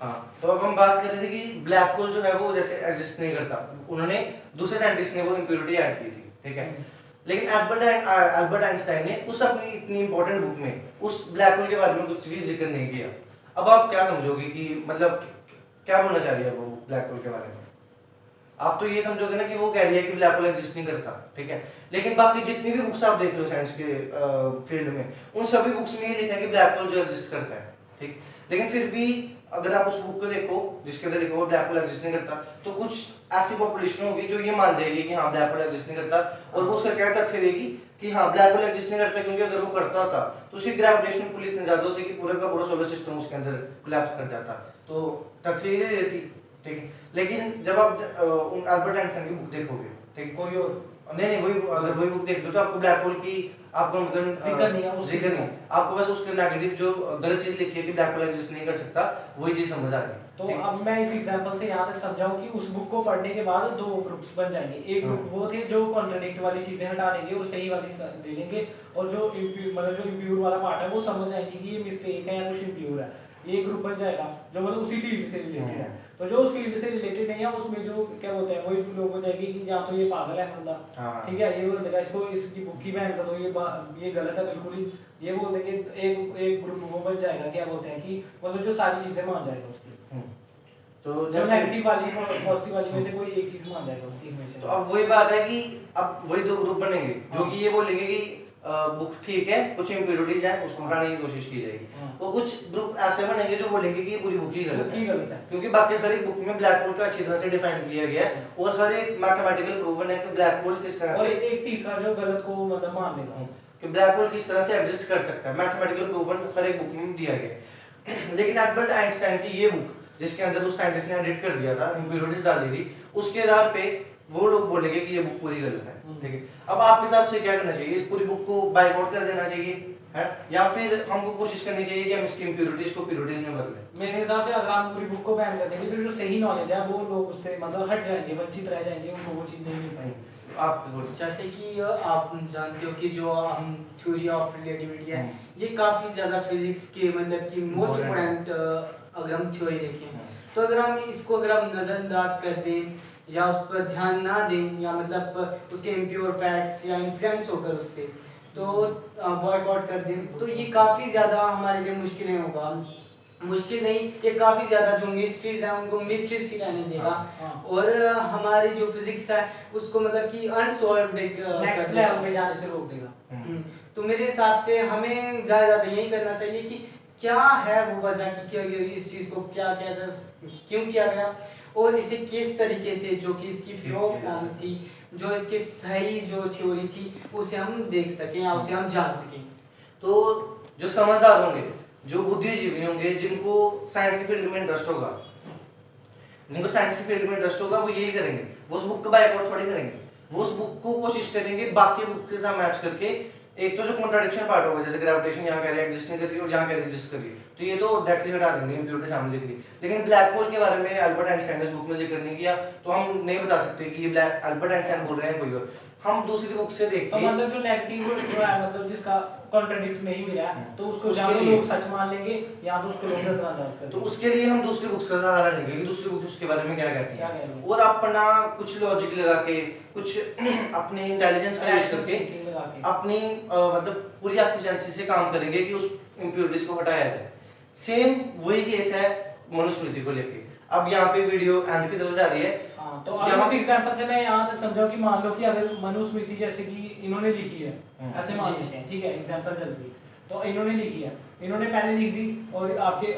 हाँ, तो अब हम बात कर रहे थे कि ब्लैक होल जो है वो जैसे एग्जिस्ट नहीं करता, उन्होंने दूसरे साइंटिस्ट ने वो इम्प्योरिटी ऐड की थी, ठीक है। लेकिन एल्बर्ट आइंस्टाइन ने उस अपनी इतनी इंपॉर्टेंट बुक में उस ब्लैक होल के बारे में कुछ भी जिक्र नहीं किया। अब आप क्या समझोगे कि मतलब क्या बोलना चाह रही है वो ब्लैक होल के बारे में? आप तो ये समझोगे ना कि वो कह रही है कि ब्लैक होल एग्जिस्ट नहीं करता, ठीक है। लेकिन बाकी जितनी भी बुक्स आप देख लो साइंस के फील्ड में, उन सभी बुक्स में ये लिखा है कि ब्लैक होल जो एग्जिस्ट करता है, ठीक। लेकिन फिर भी अगर आप उस बुक को देखो जिसके अंदर लिखा हुआ ब्लैक होल एग्जिस्ट नहीं करता, तो कुछ ऐसी पॉपुलेशन होगी जो ये मान जाएगी कि हाँ ब्लैक होल एग्जिस्ट नहीं करता, और वो उसका क्या तथ्य देगी कि हाँ ब्लैक होल एग्जिस्ट नहीं करता, क्योंकि अगर वो करता था तो उसकी ग्रेविटेशनल पुल इतनी ज्यादा होती कि पूरा का पूरा सोलर सिस्टम उसके अंदर कोलैप्स कर जाता, तो तथ्य ये रहती, ठीक है। लेकिन जब आप अल्बर्ट आइंस्टाइन की बुक देखोगे, ठीक, कोई और नहीं वही, अगर वही बुक देख लो तो आपको ब्लैक होल की आपको मतलब जिक्र नहीं है, जिक्र नहीं, आपको बस उसके नेगेटिव जो गलत चीज लिखी है कि ब्लैक होल एग्जिस्ट नहीं कर सकता, वही चीज समझ आ रही। तो अब मैं इस एग्जांपल से यहाँ तक समझाऊं कि उस बुक को पढ़ने के बाद दो ग्रुप्स बन जाएंगे। एक ग्रुप वो थे जो कॉन्ट्रडिक्ट वाली चीजें हटा देंगे और सही वाली दे देंगे, और जो मतलब जो इम्प्योर वाला पार्ट है वो समझ जाएंगे कि ये मिस्टेक है या कुछ इम्प्योर है। ये ग्रुप बन जाएगा जो मतलब उसी फील्ड से रिलेटेड है। तो जो उस फील्ड से रिलेटेड नहीं है उसमें जो क्या बोलते हैं वही लोग हो जाएंगे कि या तो ये पागल है बंदा, ठीक है, ये बोल देगा इसको इसकी बुक ही बैन कर दो, ये गलत है बिल्कुल ही, ये बोल देंगे। एक ग्रुप वो बन जाएगा क्या बोलते हैं कि मतलब जो सारी चीजें मान जाएगा उसकी, तो जो नेगेटिव वाली पॉजिटिव वाली में से कोई एक चीज मान जाएगा उसकी में से। तो अब वही बात है कि अब वही दो ग्रुप बनेंगे जो कि ये बोलेंगे कि बुक ठीक है, कुछ इम्प्योरिटीज है उसको हटाने की कोशिश की जाएगी, और कुछ ग्रुप ऐसे बनेंगे जो बोलेंगे कि ये पूरी बुक ही गलत है, क्योंकि बाकी हर एक बुक में ब्लैक होल को अच्छी तरह से डिफाइन किया गया है और हर एक मैथमेटिकल प्रूवन है कि ब्लैक होल किस तरह से, और एक तीसरा जो गलत को मतलब मान देगा कि ब्लैक होल किस तरह से एग्जिस्ट कर सकता है, मैथमेटिकल प्रूवन हर एक बुक में दिया गया है। लेकिन एल्बर्ट आइंस्टाइन की ये बुक जिसके अंदर उस साइंटिस्ट ने एडिट कर दिया था, इम्प्योरिटीज डाल दी थी, उसके आधार पे वो लोग बोलेंगे कि ये बुक पूरी गलत है, ठीक है। अब आपके हिसाब से क्या करना चाहिए? इस पूरी बुक को बायकॉट कर देना चाहिए है, या फिर हमको कोशिश करनी चाहिए कि हम इसकी इम्प्योरिटीज को प्योरिटीज में बदलें? मेरे हिसाब से अगर हम पूरी बुक को बैन कर देंगे फिर जो सही नॉलेज है वो लोग उससे मतलब हट जाएंगे, वंचित रह जाएंगे, उनको वो चीज नहीं मिल पाएगी। आप जैसे कि आप जानते हो कि जो हम थ्योरी ऑफ रिलेटिविटी है, ये काफ़ी ज़्यादा फिजिक्स के मतलब कि मोस्ट इम्पोर्टेंट अगर हम थ्योरी देखें, तो अगर हम इसको अगर हम नज़रअंदाज कर दें या उस पर ध्यान ना दें या मतलब उसके इम्प्योर फैक्ट्स या इन्फ्लुएंस होकर उससे तो बॉयकॉट कर दें, तो ये काफ़ी ज़्यादा हमारे लिए मुश्किलें होगा। मुश्किल नहीं, ये काफ़ी ज़्यादा जो मिस्ट्रीज हैं उनको मिस्ट्रीज ही रहने देगा, और हमारी जो फिजिक्स है उसको मतलब कि अनसॉल्व्ड नेक्स्ट लेवल पे जाने से रोक देगा। तो मेरे हिसाब से हमें ज़्यादा यही करना चाहिए कि क्या है वो वजह कि क्या इस चीज़ को क्या क्यों किया गया, और इसे किस तरीके से जो कि इसकी प्योर फॉर्म थी, जो इसके सही जो थ्योरी थी उसे हम देख सकें या उसे हम जान सकें। तो जो समझदार होंगे, जो बुद्धिजीवी होंगे, जिनको साइंस की फील्ड में इंटरेस्ट होगा, जिनको साइंस की फील्ड में इंटरेस्ट होगा, वो यही करेंगे, वो उस बुक का बायकॉट थोड़ी करेंगे, वो उस बुक को कोशिश करेंगे बाकी बुक के साथ मैच करके। एक तो जो कॉन्ट्राडिक्शन पार्ट होगा, जैसे ग्रेविटेशन यहाँ कह रहे हैं एग्जिस्ट नहीं कर रही और यहाँ कह रहे एग्जिस्ट कर रही, तो ये तो डायरेक्टली हटा देंगे, इम्प्योरिटी सामने दिख रही। लेकिन ब्लैक होल के बारे में अल्बर्ट आइंस्टाइन ने बुक में जिक्र नहीं किया, तो हम नहीं बता सकते कि ये ब्लैक अल्बर्ट आइंस्टाइन बोल रहे हैं कोई और। हम दूसरी बुक से देख तो के मतलब जो नेगेटिव जो है मतलब जिसका कॉन्ट्रडिक्ट नहीं मिला है तो उसको या तो लोग सच मान लेंगे या तो उसको लोग नजरअंदाज कर, तो उसके लिए हम दूसरी बुक से सहारा लेंगे कि दूसरी बुक उसके बारे में क्या कहती है, और अपना कुछ लॉजिक लगा के, कुछ अपनी इंटेलिजेंस का यूज करके अपनी मतलब पूरी एफिशिएंसी से काम करेंगे कि उस इम्प्योरिटीज को हटाया जाए। सेम वही केस है मनुस्मृति को लेके। अब यहाँ पे वीडियो एंड की तरफ जा रही है। तो अब इस एग्जांपल से मैं यहाँ तक समझाऊं कि मान लो कि अगर मनुस्मृति जैसे कि इन्होंने लिखी है, ऐसे मान लेते हैं, ठीक है, एग्जांपल चल रही है, तो इन्होंने लिखी है, इन्होंने पहले लिख दी और आपके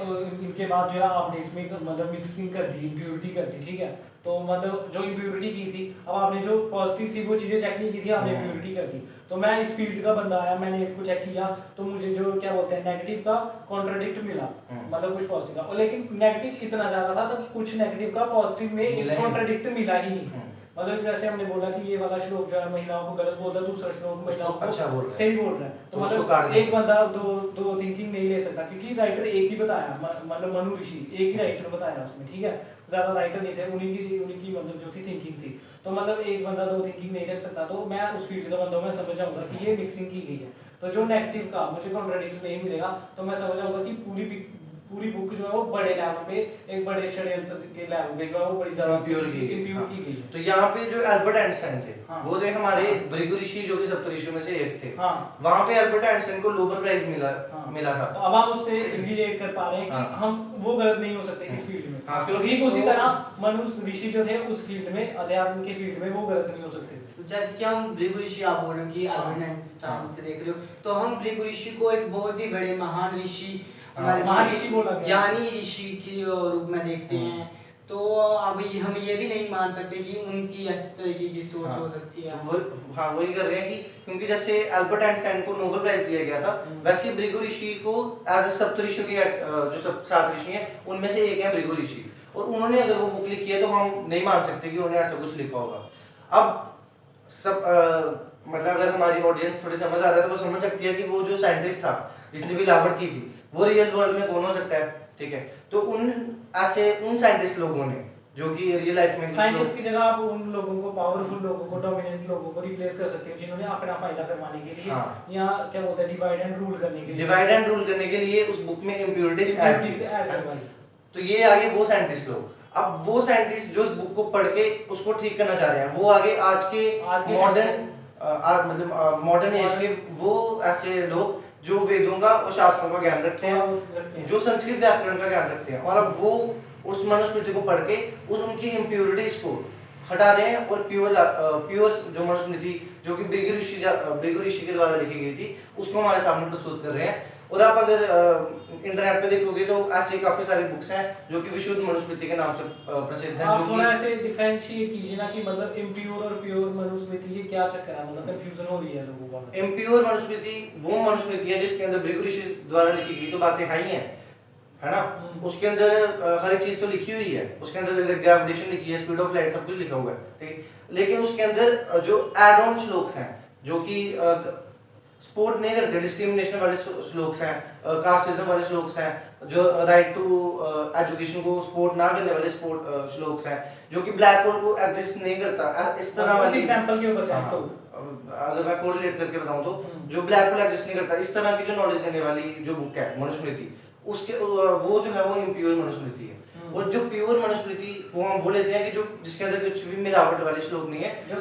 इनके बाद जो है आपने इसमें मतलब मिक्सिंग कर दी, इम्प्योरिटी कर दी, ठीक है। तो मतलब जो इम्प्योरिटी की थी, अब आपने जो पॉजिटिव थी वो चीजें चेक नहीं की थी, आपने इम्प्योरिटी कर दी। तो मैं इस फील्ड का बंदा आया, मैंने इसको चेक किया, तो मुझे जो क्या बोलते हैं नेगेटिव का कॉन्ट्रडिक्ट मिला, मतलब कुछ पॉजिटिव का, और लेकिन नेगेटिव इतना ज्यादा था तो कुछ नेगेटिव का पॉजिटिव में कॉन्ट्रडिक्ट मिला ही नहीं। मतलब जैसे हमने बोला कि ये वाला श्लोक जो है महिलाओं को गलत बोलता है, दूसरा श्लोक महिलाओं को अच्छा बोल रहा है, सही बोल रहा है। तो मतलब एक बंदा दो थिंकिंग नहीं ले सकता, क्योंकि राइटर एक ही बताया, मतलब मनु ऋषि एक ही राइटर बताया उसमें, ठीक है, ज्यादा राइटर नहीं थे, उन्हीं की मतलब जो थी थिंकिंग थी। तो मतलब एक बंदा दो थिंकिंग नहीं रख सकता, तो मैं उस फील्ड का बंदा हूं, मैं समझ जाऊंगा कि ये मिक्सिंग की गई है। तो जो नेगेटिव का मुझे कॉन्ट्रडिक्ट नहीं मिलेगा तो मैं समझ जाऊंगा कि पूरी बुक जो है वो बड़े लेवल पे, एक बड़े षड्यंत्र के लेवल पे जो है वो बड़ी ज्यादा Impure की गई। impure की गई है। तो यहाँ पे जो एल्बर्ट आइंस्टाइन थे हाँ। वो थे हमारे भृगु ऋषि जो कि सप्तऋषियों में से एक थे। हाँ। वहाँ पे एल्बर्ट आइंस्टाइन को नोबेल प्राइज हाँ। मिला था। तो अब हम उससे रिलेट कर पा रहे हैं कि हाँ। हम वो गलत नहीं हो सकते इस फील्ड में। हाँ, क्योंकि ठीक उसी तो- तरह मनुष्य ऋषि जो थे उस फील्ड में, अध्यात्म के फील्ड में वो गलत नहीं हो सकते। तो जैसे कि हम भृगु ऋषि, आप बोल रहे हो कि एल्बर्ट आइंस्टाइन से देख रहे हो, तो हम भृगु ऋषि को एक बहुत ही बड़े महान ऋषि, हमारे महर्षि बोला गया। ज्ञानी ऋषि के रूप में देखते हैं। तो अब हम ये भी नहीं मान सकते कि उनकी इस तरीके की सोच हाँ। हो सकती है। हाँ, वही कर रहे हैं कि क्योंकि जैसे एल्बर्ट आइंस्टाइन को नोबेल प्राइज दिया गया था, वैसे ही भृगु ऋषि को एज सप्तऋषियों के जो सब 7 ऋषि हैं उनमें से एक है भृगु ऋषि, और उन्होंने अगर वो बुक लिखी है तो हम नहीं मान सकते कि उन्होंने ऐसा कुछ लिखा होगा। अब सब मतलब अगर हमारी ऑडियंस थोड़ी समझ आ रहा है तो वो समझ सकती है कि वो जो साइंटिस्ट था जिसने भी लाबड़ की थी वो रियल वर्ल्ड में कौन हो सकता है, ठीक है। तो उन साइंटिस्ट लोगों ने जो कि रियल लाइफ में साइंटिस्ट की जगह आप उन लोगों को, पावरफुल लोगों को, डोमिनेंट लोगों को रिप्लेस कर सकते हो जिन्होंने अपना फायदा करवाने के लिए हाँ। या क्या बोलते हैं डिवाइड एंड रूल करने के लिए, डिवाइड एंड रूल करने के लिए उस बुक में इम्प्योरिटीज ऐड Impurities add करवाई। तो ये आगे वो साइंटिस्ट लोग, अब वो साइंटिस्ट जो इस बुक को पढ़ के उसको ठीक करना चाह रहे हैं, वो आगे आज के मॉडर्न मतलब मॉडर्न एज के वो ऐसे लोग जो वेदों का और शास्त्रों का ज्ञान रखते हैं, जो संस्कृत व्याकरण का ज्ञान रखते हैं, और अब वो उस मनुस्मृति को पढ़ के उनकी इम्प्योरिटीज को हटा रहे हैं और प्योर जो मनुस्मृति जो कि भृगु ऋषि के द्वारा लिखी गई थी उसको हमारे सामने प्रस्तुत कर रहे हैं। और आप अगर इंटरनेट पे देखोगे तो ऐसे काफी सारी बुक्स हैं जो कि विशुद्ध मनुस्मृति के नाम से प्रसिद्ध हैं। आप जो थोड़ा कि ऐसे डिफरेंशिएट कीजिए ना कि मतलब इम्प्योर और प्योर मनुस्मृति ये क्या चक्कर है, मतलब कंफ्यूजन हो रही है लोगों को। इम्प्योर मनुस्मृति वो मनुस्मृति है जिसके अंदर भृगु ऋषि द्वारा लिखी गई तो बातें है ही हैं, है ना। उसके अंदर हर एक चीज तो लिखी हुई है, उसके अंदर ग्रेविटेशन लिखी है, स्पीड ऑफ लाइट, सब कुछ लिखा हुआ है, ठीक है। लेकिन उसके अंदर जो एड ऑन श्लोक्स हैं जो कि सपोर्ट नहीं करते, डिस्क्रिमिनेशन वाले श्लोक्स हैं, कास्टिज्म वाले श्लोक्स हैं, जो राइट टू एजुकेशन को सपोर्ट ना करने वाले श्लोक्स हैं, जो कि ब्लैक होल को एग्जिस्ट नहीं करता, इस तरह वाली एग्जांपल के ऊपर जाए तो अगर मैं कोरिलेट करके बताऊं तो जो ब्लैक होल एग्जिस्ट नहीं करता, इस तरह की जो नॉलेज देने वाली जो बुक है मनुस्मृति, उसके वो जो है वो इम्प्योर मनुस्मृति है। और जो प्योर मनुस्मृति वो हम वो लेते हैं कि जो जिसके अंदर कुछ भी मिलावट वाले श्लोक नहीं है, जो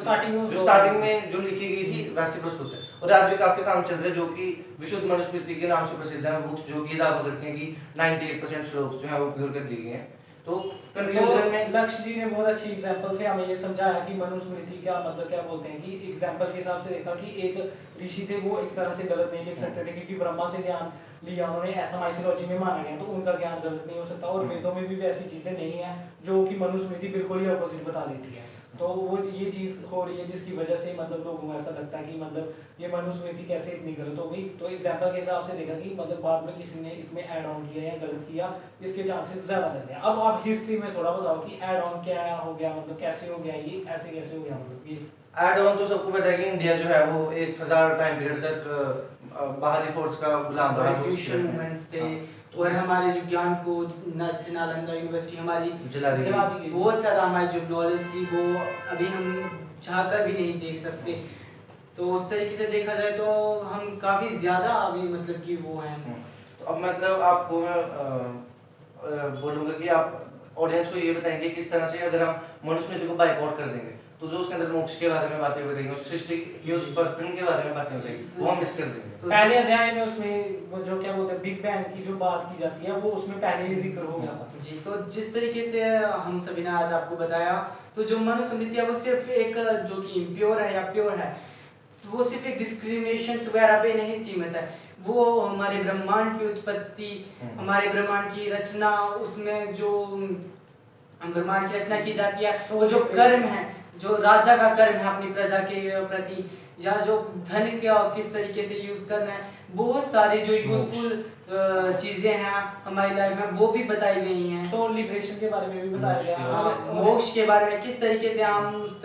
स्टार्टिंग में जो लिखी गई थी वैसे प्रस्तुत है। और आज भी काफी काम चल रहे हैं जो कि विशुद्ध मनुस्मृति के नाम से प्रसिद्ध है बुक्स, जो कि दावा करती हैं कि 98% श्लोक जो है वो प्योर कर दिए गए हैं। तो कंक्लूजन में लक्ष्य जी ने बहुत अच्छी एग्जांपल से हमें ये समझाया कि मनुस्मृति का मतलब क्या बोलते हैं, कि एग्जांपल के हिसाब से देखा कि एक ऋषि थे वो इस तरह से गलत नहीं लिख सकते थे क्योंकि ब्रह्मा से ज्ञान लिया उन्होंने, ऐसा माइथोलॉजी में माना गया, तो उनका ज्ञान गलत नहीं हो सकता। और वेदों में भी वैसी चीजें नहीं है जो कि मनुस्मृति बिल्कुल ही अपोजिट बता देती है। तो वो ये चीज हो रही है जिसकी वजह से मतलब लोगों को ऐसा लगता है कि मतलब ये मनुस्मृति कैसे इतनी गलत हो गई। तो एग्जांपल के हिसाब से देखा कि मतलब बाद में किसी ने इसमें ऐड ऑन किया या गलत किया, इसके चांसेस ज्यादा रहते हैं। अब आप हिस्ट्री में थोड़ा बताओ कि ऐड ऑन क्या हो गया, मतलब कैसे हो गया, ये ऐसे कैसे हो गया, मतलब ये ऐड ऑन तो सबको पता है कि इंडिया जो है वो 1000 टाइम पीरियड तक बाहरी फोर्स का गुलाम रहा, रिवॉल्यूशन मूवमेंट्स थे, और हमारे जो ज्ञान को नालंदा यूनिवर्सिटी हमारी जला दी गई। बहुत सारा हमारी जो नॉलेज थी वो अभी हम चाहकर भी नहीं देख सकते। तो उस तरीके से देखा जाए तो हम काफ़ी ज़्यादा अभी मतलब कि वो हैं। तो अब मतलब आपको मैं बोलूँगा कि आप ऑडियंस को ये बताएंगे किस तरह से अगर हम मनुस्मृति को बाइकआउट कर देंगे तो जो उसके अंदर मोक्ष के बारे में बातें बताएंगे, उस सृष्टि की उस बर्तन के बारे में बातें बताएंगे, वो हम मिस कर देंगे। तो पहले अध्याय में उसमें वो जो क्या बोलते हैं बिग बैंग की जो बात की जाती है वो उसमें पहले ही जिक्र हो गया था। जी, तो जिस तरीके से हम सभी ने आज आपको बताया, तो जो मनुस्मृति है वो सिर्फ एक जो कि इम्प्योर है या प्योर है, तो वो सिर्फ एक डिस्क्रिमिनेशन वगैरह पे नहीं सीमित है। वो हमारे ब्रह्मांड की उत्पत्ति, हमारे ब्रह्मांड की रचना, उसमें जो ब्रह्मांड की रचना की जाती है, वो जो कर्म है, जो राजा का कर्म है अपनी प्रजा के प्रति, या जो धन का किस तरीके से यूज करना है, बहुत सारी जो यूजफुल चीजें हैं हमारी लाइफ में वो भी बताई गई हैं। सोल लिबरेशन के बारे में भी बताया गया, मोक्ष के बारे में किस तरीके से हम उस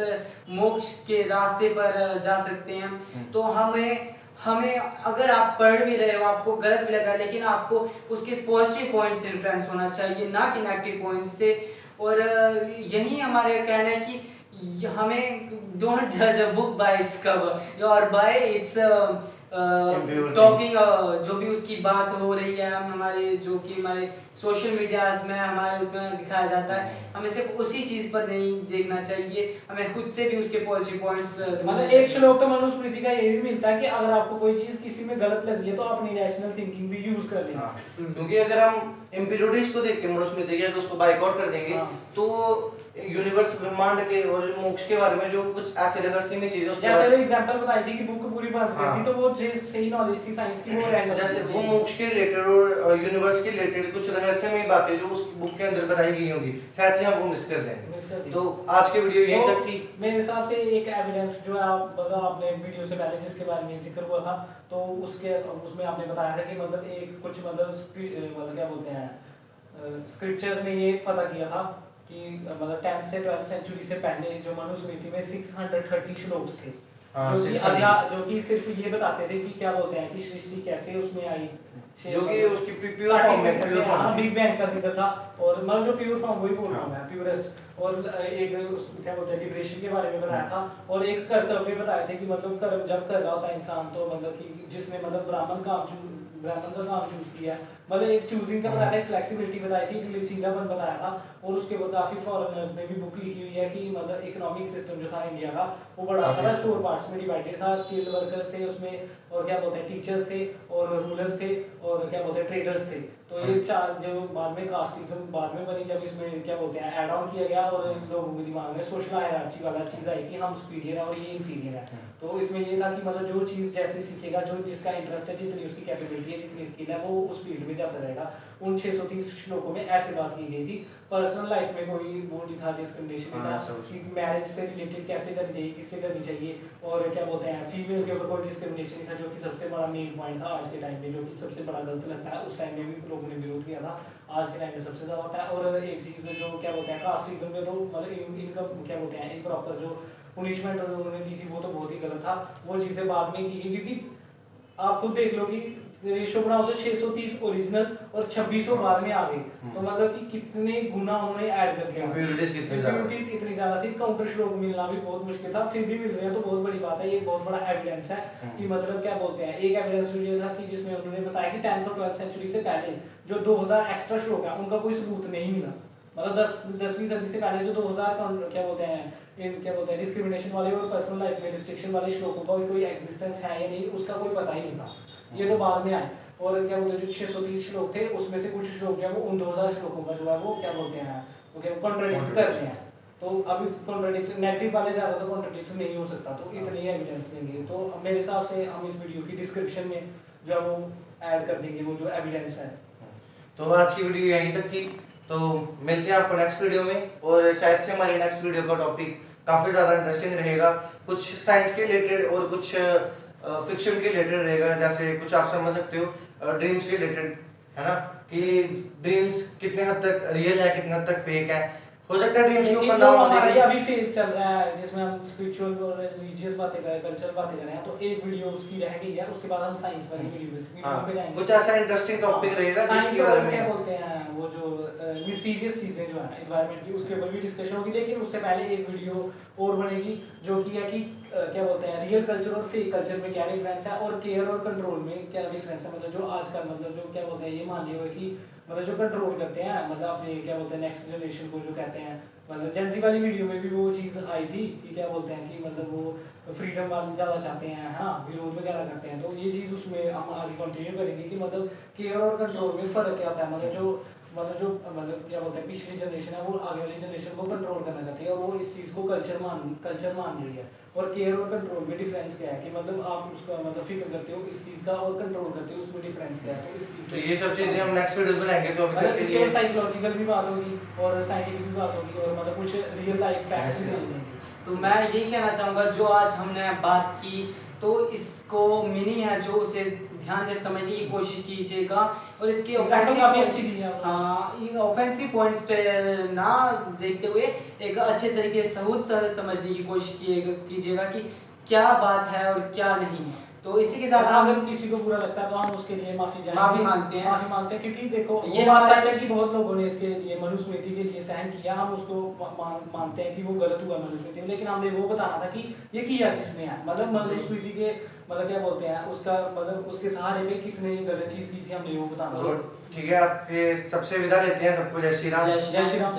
मोक्ष के रास्ते पर जा सकते हैं। तो हमें अगर आप पढ़ भी रहे हो, आपको गलत भी लग रहा है, लेकिन आपको उसके पॉजिटिव पॉइंट से इन्फ्लुएंस होना चाहिए, ना कि नेगेटिव पॉइंट से। और यही हमारे कहना है कि हमें डोंट जज a book by its cover और by its Impure talking things. जो भी उसकी बात हो रही है, हम हमारे जो कि हमारे सोशल मीडियाज में हमारे उसमें दिखाया जाता है, हमें सिर्फ उसी चीज पर नहीं देखना चाहिए, हमें खुद से भी उसके पॉजिटिव पॉइंट्स मतलब एक श्लोक तो मनुस्मृति का ये भी मिलता है कि अगर आपको कोई चीज किसी में गलत लग रही है तो अपनी रैशनल थिंकिंग भी यूज कर लेना। क्योंकि अगर हम इम्प्योरिटीज को देख के मनुस्मृति के अगर उसको बाइकआउट कर देंगे तो यूनिवर्स ब्रह्मांड के और मोक्ष के बारे में जो कुछ ऐसे रहस्यमय चीजें उसके जैसे बारे वो एग्जांपल बताई थी कि बुक पूरी बंद कर दी हाँ। तो वो जो सही नॉलेज थी साइंस की वो रह में जाती जैसे थी। वो मोक्ष के रिलेटेड और यूनिवर्स के रिलेटेड कुछ रहस्यमय बातें जो उस बुक के अंदर बताई गई होंगी शायद से हम वो मिस कर दें। मिस कर दी। तो आज की वीडियो यहीं तक थी। मेरे हिसाब से एक एविडेंस जो है आप मतलब आपने वीडियो से पहले जिसके बारे में जिक्र हुआ था तो उसमें आपने बताया था कि मतलब एक कुछ मतलब क्या बोलते हैं स्क्रिप्चर्स ने ये पता किया था कि मतलब 10th से 12th सेंचुरी से पहले जो मनुस्मृति में 630 श्लोक थे हाँ, जो कि सिर्फ ये बताते थे कि क्या बोलते हैं कि सृष्टि कैसे उसमें आई जो कि उसकी प्योर फॉर्म में प्योर हाँ फॉर्म बिग बैंग का जिक्र था और मतलब जो प्योर फॉर्म वही बोल रहा हूँ हाँ। मैं प्योरेस्ट और एक क्या बोलते हैं लिबरेशन के बारे में बताया था और एक कर्तव्य बताए थे कि मतलब कर्म जब कर रहा होता है इंसान तो मतलब कि जिसने मतलब ब्राह्मण का काम चूज किया है मतलब एक चूजिंग का बताया था, एक फ्लेक्सिबिलिटी बताई थी, एक लचीलापन बताया था और उसके ऊपर काफी फॉरेनर्स ने भी बुक लिखी हुई है कि मतलब इकोनॉमिक सिस्टम जो था इंडिया का वो बड़ा सारा 4 पार्ट्स में डिवाइडेड था। स्किल्ड वर्कर्स थे उसमें और क्या बोलते हैं टीचर्स थे और रूलर्स थे और क्या बोलते हैं ट्रेडर्स थे। तो ये चार जो बाद में कास्टिज्म बाद में बनी जब इसमें क्या बोलते हैं ऐड ऑन किया गया और लोगों के दिमाग में सोशल हायरार्की वाला चीज आई कि हम सुपीरियर है और ये इंफीरियर है। तो इसमें ये था कि मतलब जो चीज जैसे सीखेगा जो जिसका इंटरेस्ट है जितनी उसकी कैपेबिलिटी है जितनी स्किल है वो उस फील्ड में जाता रहेगा। उन 630 श्लोकों में ऐसे बात की गई थी। पर्सनल लाइफ में कोई वो नहीं था, डिस्क्रिमिनेशन नहीं था कि मैरिज से रिलेटेड कैसे करनी चाहिए किससे करनी चाहिए और क्या बोलते हैं फीमेल के ऊपर कोई डिस्क्रिमिनेशन नहीं था जो कि सबसे बड़ा मेन पॉइंट था आज के टाइम में, जो कि सबसे बड़ा गलत लगता है। उस टाइम में भी लोगों ने विरोध किया था, आज के टाइम में सबसे ज्यादा होता है। और एक चीज जो क्या बोलते हैं कास्टिज्म में तो मतलब इनका क्या बोलते हैं इम्प्रॉपर जो पुनिशमेंट उन्होंने दी थी वो तो बहुत ही गलत था। वो चीजें बाद में की गई क्योंकि आप खुद देख लो कि रेशो बनाओ तो 630 ओरिजिनल और 2600 बाद में आ गए तो मतलब कि कितने गुना उन्होंने ऐड कर दिया। इम्प्योरिटीज इतनी ज्यादा थी, काउंटर श्लोक मिलना भी बहुत मुश्किल था, फिर भी मिल रहे हैं तो बहुत बड़ी बात है। ये बहुत बड़ा एविडेंस है कि मतलब क्या बोलते हैं एक एविडेंस ये था कि जिसमें उन्होंने बताया कि 10th और 12th सेंचुरी से पहले जो 2000 एक्स्ट्रा श्लोक है उनका कोई सबूत नहीं मिला। मतलब 10वीं सदी से पहले जो 2000 क्या बोलते हैं डिस्क्रिमिनेशन वाले और पर्सनल लाइफ में रिस्ट्रिक्शन वाले श्लोकों का कोई एग्जिस्टेंस है या नहीं उसका कोई पता ही नहीं था। ये तो बाद में आए और क्या बोलते हैं जो 630 श्लोक थे उसमें से कुछ श्लोक जो है वो उन 2000 श्लोकों का जो है वो क्या बोलते हैं वो क्या कॉन्ट्राडिक्ट कर रहे हैं। तो अब इस कॉन्ट्राडिक्ट नेगेटिव वाले ज़्यादा तो कॉन्ट्राडिक्ट नहीं हो सकता, तो इतनी ही एविडेंस देंगे। तो मेरे हिसाब से हम इस वीडियो की डिस्क्रिप्शन में जो है वो ऐड कर देंगे वो जो एविडेंस है। तो आज की वीडियो यहीं तक थी, तो मिलते हैं आपको नेक्स्ट वीडियो में और शायद से हमारे नेक्स्ट वीडियो का टॉपिक काफ़ी ज़्यादा इंटरेस्टिंग रहेगा, कुछ साइंस के रिलेटेड और कुछ फिक्शन के रिलेटेड रहेगा। जैसे कुछ आप समझ सकते हो ड्रीम्स के रिलेटेड है ना कि ड्रीम्स कितने हद तक रियल है कितने हद तक फेक है। हो सकता है ड्रीम्स के ऊपर नाम हमारे देखें अभी फेज चल रहा है जिसमें हम स्पिरिचुअल और रिलीजियस बातें करें कल्चरल बातें करें तो एक वीडियो उसकी रह गई है, उसके बाद हम साइंस वाली वीडियो पे जाएंगे। कुछ ऐसा इंटरेस्टिंग टॉपिक रहेगा जिसके बारे में क्या बोलते हैं वो जो मिस्टीरियस चीजें जो है एनवायरनमेंट की उसके ऊपर भी डिस्कशन होगी। लेकिन उससे पहले एक वीडियो और बनेगी जो कि है कि क्या बोलते हैं रियल कल्चर और फेक कल्चर में क्या डिफरेंस है और केयर और कंट्रोल में क्या डिफरेंस है। मतलब जो आजकल मतलब जो क्या बोलते हैं ये मान लिया हुआ कि मतलब जो कंट्रोल करते हैं मतलब अपने क्या बोलते हैं नेक्स्ट जनरेशन को जो कहते हैं मतलब जेंजी वाली वीडियो में भी वो चीज़ आई थी कि क्या बोलते हैं कि मतलब वो फ्रीडम वाले ज़्यादा चाहते हैं हाँ विरोध वगैरह करते हैं। तो ये चीज़ उसमें हम आगे कंटिन्यू करेंगे कि मतलब केयर और कंट्रोल में फ़र्क क्या होता है। मतलब क्या बोलते हैं पिछली जनरेशन है वो आगे वाली जनरेशन को कंट्रोल करना चाहती है और वो इस चीज़ को कल्चर मान रही है। और केयर और कंट्रोल में डिफरेंस क्या है कि मतलब आप उसका मतलब फिक्र करते हो इस चीज़ का और कंट्रोल करते हो उसमें डिफरेंस क्या है। तो इस चीज़ तो ये सब चीजें हम नेक्स्ट वीडियो में बनाएंगे। तो अभी तक के लिए साइकोलॉजिकल भी बात होगी और साइंटिफिक भी बात होगी और मतलब कुछ रियल लाइफ फैक्ट्स भी देंगे। तो मैं यही कहना चाहूँगा जो आज हमने बात की तो इसको मीनिंग है जो उसे ध्यान से समझने की कोशिश कीजिएगा और इसके ऑफेंसिव पॉइंट्स पे ना देखते हुए एक अच्छे तरीके से समझने की कोशिश कीजिएगा कि क्या बात है और क्या नहीं है। तो इसी के साथ अगर हम किसी को बुरा लगता है तो हम उसके लिए माफी माफी मांगते हैं। माफी मांगते हैं, क्योंकि देखो ये ये बात हमारे- सच है कि बहुत लोगों ने इसके लिए मनुस्मृति के लिए सहन किया, हम उसको मानते हैं कि वो गलत हुआ मनुस्मृति में, लेकिन हमने वो बताना था कि ये किया किसने है, मतलब मनुस्मृति के मतलब क्या बोलते हैं उसका मतलब उसके सहारे पे किसने ये गलत चीज की थी, हमने वो बताना तो था। ठीक है, आपके सबसे विदा लेते हैं सबको, जय श्री राम। जय जय श्री राम।